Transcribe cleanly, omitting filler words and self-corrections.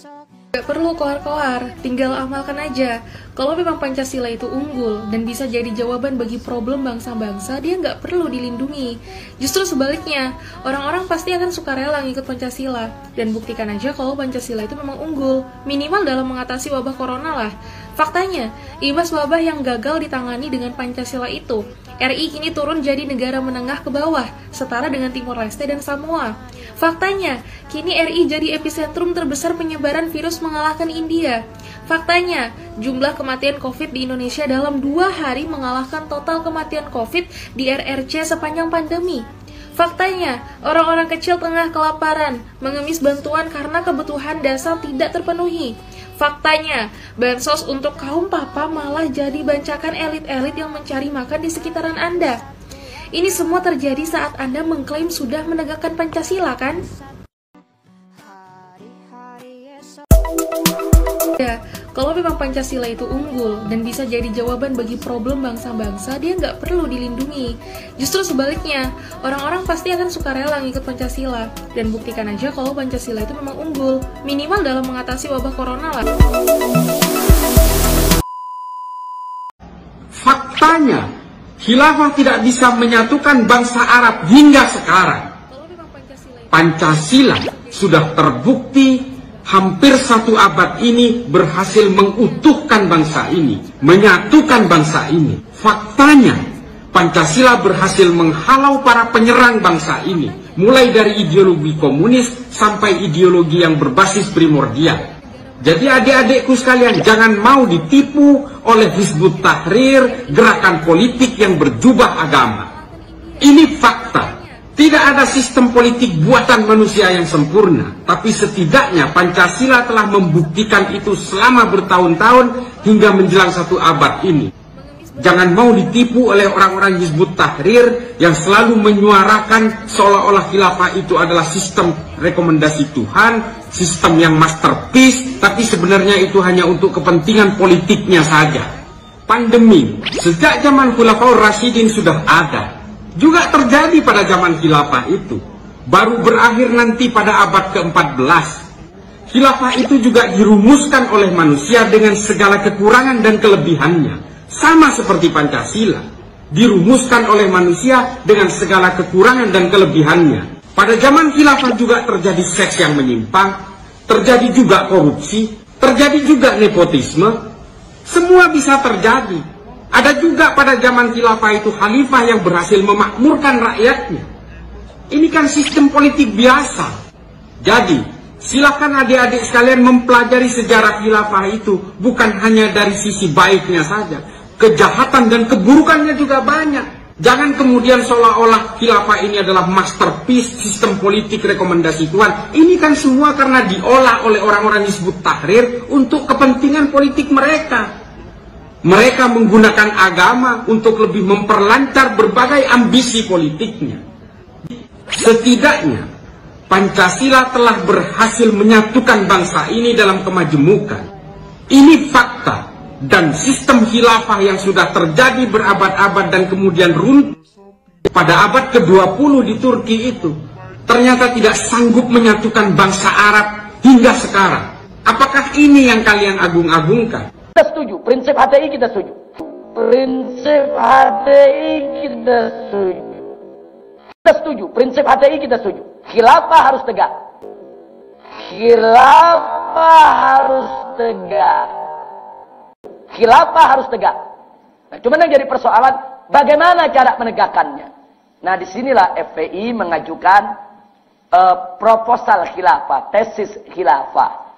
Gak perlu koar-koar, tinggal amalkan aja. Kalau memang Pancasila itu unggul dan bisa jadi jawaban bagi problem bangsa-bangsa, dia nggak perlu dilindungi. Justru sebaliknya, orang-orang pasti akan sukarela ngikut Pancasila. Dan buktikan aja kalau Pancasila itu memang unggul, minimal dalam mengatasi wabah corona lah. Faktanya, imbas wabah yang gagal ditangani dengan Pancasila itu, RI kini turun jadi negara menengah ke bawah, setara dengan Timor Leste dan Samoa. Faktanya, kini RI jadi epicentrum terbesar penyebaran virus mengalahkan India. Faktanya, jumlah kematian COVID di Indonesia dalam 2 hari mengalahkan total kematian COVID di RRC sepanjang pandemi. Faktanya, orang-orang kecil tengah kelaparan, mengemis bantuan karena kebutuhan dasar tidak terpenuhi. Faktanya, bansos untuk kaum papa malah jadi bancakan elit-elit yang mencari makan di sekitaran Anda. Ini semua terjadi saat Anda mengklaim sudah menegakkan Pancasila, kan? Ya, kalau memang Pancasila itu unggul dan bisa jadi jawaban bagi problem bangsa-bangsa, dia nggak perlu dilindungi. Justru sebaliknya, orang-orang pasti akan sukarela ngikut Pancasila. Dan buktikan aja kalau Pancasila itu memang unggul, minimal dalam mengatasi wabah corona lah. Faktanya, khilafah tidak bisa menyatukan bangsa Arab hingga sekarang. Pancasila sudah terbukti hampir 1 abad ini berhasil mengutuhkan bangsa ini, menyatukan bangsa ini. Faktanya, Pancasila berhasil menghalau para penyerang bangsa ini, mulai dari ideologi komunis sampai ideologi yang berbasis primordial. Jadi adik-adikku sekalian, jangan mau ditipu oleh Hizbut Tahrir, gerakan politik yang berjubah agama. Ini fakta. Tidak ada sistem politik buatan manusia yang sempurna, tapi setidaknya Pancasila telah membuktikan itu selama bertahun-tahun hingga menjelang 1 abad ini. Jangan mau ditipu oleh orang-orang Hizbut Tahrir yang selalu menyuarakan seolah-olah khilafah itu adalah sistem rekomendasi Tuhan, sistem yang masterpiece, tapi sebenarnya itu hanya untuk kepentingan politiknya saja. Pandemi, sejak zaman Khulafaur Rasyidin sudah ada. Juga terjadi pada zaman khilafah itu, baru berakhir nanti pada abad ke-14. Khilafah itu juga dirumuskan oleh manusia dengan segala kekurangan dan kelebihannya, sama seperti Pancasila, dirumuskan oleh manusia dengan segala kekurangan dan kelebihannya. Pada zaman khilafah juga terjadi seks yang menyimpang, terjadi juga korupsi, terjadi juga nepotisme, semua bisa terjadi. Ada juga pada zaman khilafah itu khalifah yang berhasil memakmurkan rakyatnya. Ini kan sistem politik biasa. Jadi, silakan adik-adik sekalian mempelajari sejarah khilafah itu bukan hanya dari sisi baiknya saja. Kejahatan dan keburukannya juga banyak. Jangan kemudian seolah-olah khilafah ini adalah masterpiece sistem politik rekomendasi Tuhan. Ini kan semua karena diolah oleh orang-orang Hizbut Tahrir untuk kepentingan politik mereka. Mereka menggunakan agama untuk lebih memperlancar berbagai ambisi politiknya. Setidaknya, Pancasila telah berhasil menyatukan bangsa ini dalam kemajemukan. Ini fakta, dan sistem khilafah yang sudah terjadi berabad-abad dan kemudian runtuh pada abad ke-20 di Turki itu, ternyata tidak sanggup menyatukan bangsa Arab hingga sekarang. Apakah ini yang kalian agung-agungkan? Kita setuju, prinsip HTI kita setuju. Prinsip HTI kita setuju. Kita setuju, prinsip HTI kita setuju. Khilafah harus tegak. Khilafah harus tegak. Khilafah harus tegak. Nah, cuma yang jadi persoalan, bagaimana cara menegakkannya? Nah, disinilah FPI mengajukan proposal khilafah, tesis khilafah.